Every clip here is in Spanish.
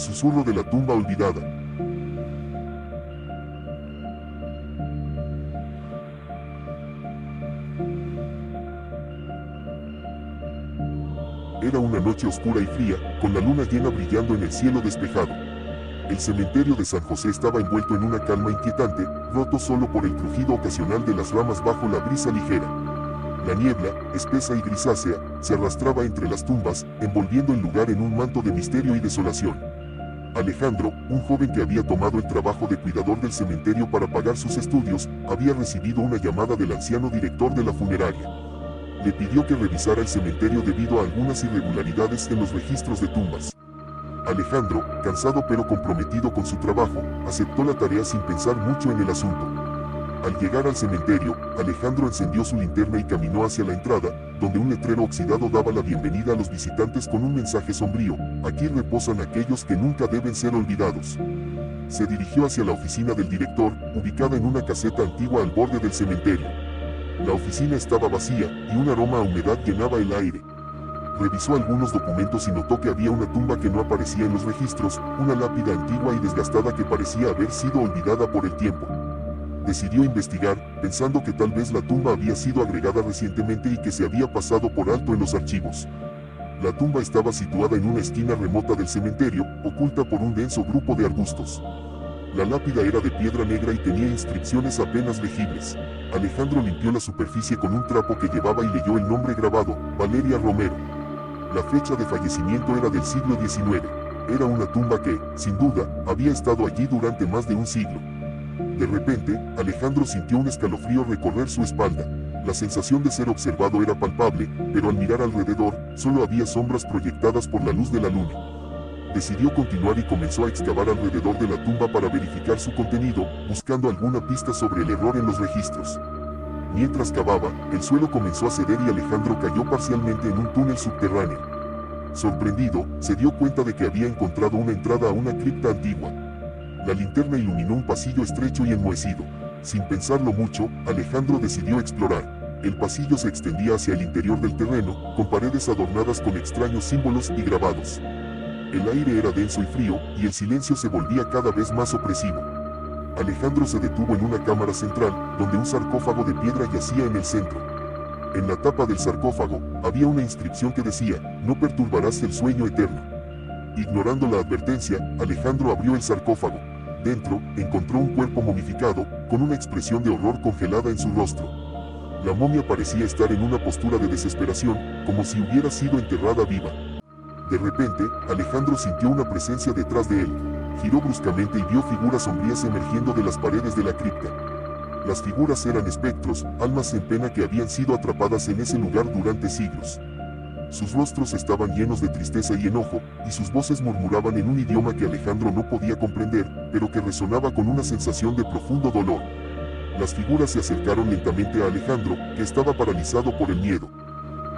susurro de la tumba olvidada. Era una noche oscura y fría, con la luna llena brillando en el cielo despejado. El cementerio de San José estaba envuelto en una calma inquietante, roto solo por el crujido ocasional de las ramas bajo la brisa ligera. La niebla, espesa y grisácea, se arrastraba entre las tumbas, envolviendo el lugar en un manto de misterio y desolación. Alejandro, un joven que había tomado el trabajo de cuidador del cementerio para pagar sus estudios, había recibido una llamada del anciano director de la funeraria. Le pidió que revisara el cementerio debido a algunas irregularidades en los registros de tumbas. Alejandro, cansado pero comprometido con su trabajo, aceptó la tarea sin pensar mucho en el asunto. Al llegar al cementerio, Alejandro encendió su linterna y caminó hacia la entrada, donde un letrero oxidado daba la bienvenida a los visitantes con un mensaje sombrío: aquí reposan aquellos que nunca deben ser olvidados. Se dirigió hacia la oficina del director, ubicada en una caseta antigua al borde del cementerio. La oficina estaba vacía, y un aroma a humedad llenaba el aire. Revisó algunos documentos y notó que había una tumba que no aparecía en los registros, una lápida antigua y desgastada que parecía haber sido olvidada por el tiempo. Decidió investigar, pensando que tal vez la tumba había sido agregada recientemente y que se había pasado por alto en los archivos. La tumba estaba situada en una esquina remota del cementerio, oculta por un denso grupo de arbustos. La lápida era de piedra negra y tenía inscripciones apenas legibles. Alejandro limpió la superficie con un trapo que llevaba y leyó el nombre grabado: Valeria Romero. La fecha de fallecimiento era del siglo XIX. Era una tumba que, sin duda, había estado allí durante más de un siglo. De repente, Alejandro sintió un escalofrío recorrer su espalda. La sensación de ser observado era palpable, pero al mirar alrededor, solo había sombras proyectadas por la luz de la luna. Decidió continuar y comenzó a excavar alrededor de la tumba para verificar su contenido, buscando alguna pista sobre el error en los registros. Mientras cavaba, el suelo comenzó a ceder y Alejandro cayó parcialmente en un túnel subterráneo. Sorprendido, se dio cuenta de que había encontrado una entrada a una cripta antigua. La linterna iluminó un pasillo estrecho y enmohecido. Sin pensarlo mucho, Alejandro decidió explorar. El pasillo se extendía hacia el interior del terreno, con paredes adornadas con extraños símbolos y grabados. El aire era denso y frío, y el silencio se volvía cada vez más opresivo. Alejandro se detuvo en una cámara central, donde un sarcófago de piedra yacía en el centro. En la tapa del sarcófago, había una inscripción que decía: no perturbarás el sueño eterno. Ignorando la advertencia, Alejandro abrió el sarcófago. Dentro, encontró un cuerpo momificado, con una expresión de horror congelada en su rostro. La momia parecía estar en una postura de desesperación, como si hubiera sido enterrada viva. De repente, Alejandro sintió una presencia detrás de él. Giró bruscamente y vio figuras sombrías emergiendo de las paredes de la cripta. Las figuras eran espectros, almas en pena que habían sido atrapadas en ese lugar durante siglos. Sus rostros estaban llenos de tristeza y enojo, y sus voces murmuraban en un idioma que Alejandro no podía comprender, pero que resonaba con una sensación de profundo dolor. Las figuras se acercaron lentamente a Alejandro, que estaba paralizado por el miedo.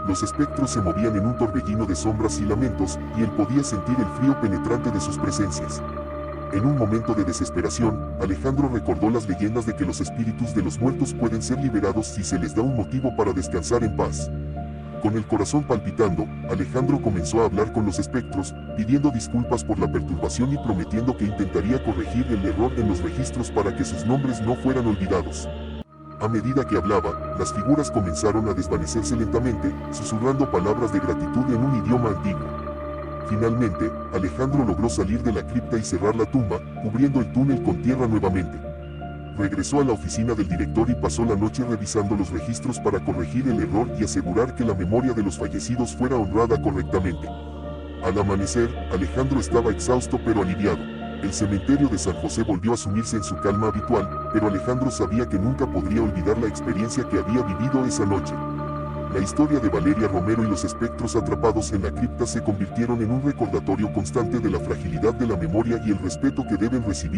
Los espectros se movían en un torbellino de sombras y lamentos, y él podía sentir el frío penetrante de sus presencias. En un momento de desesperación, Alejandro recordó las leyendas de que los espíritus de los muertos pueden ser liberados si se les da un motivo para descansar en paz. Con el corazón palpitando, Alejandro comenzó a hablar con los espectros, pidiendo disculpas por la perturbación y prometiendo que intentaría corregir el error en los registros para que sus nombres no fueran olvidados. A medida que hablaba, las figuras comenzaron a desvanecerse lentamente, susurrando palabras de gratitud en un idioma antiguo. Finalmente, Alejandro logró salir de la cripta y cerrar la tumba, cubriendo el túnel con tierra nuevamente. Regresó a la oficina del director y pasó la noche revisando los registros para corregir el error y asegurar que la memoria de los fallecidos fuera honrada correctamente. Al amanecer, Alejandro estaba exhausto pero aliviado. El cementerio de San José volvió a sumirse en su calma habitual, pero Alejandro sabía que nunca podría olvidar la experiencia que había vivido esa noche. La historia de Valeria Romero y los espectros atrapados en la cripta se convirtieron en un recordatorio constante de la fragilidad de la memoria y el respeto que deben recibir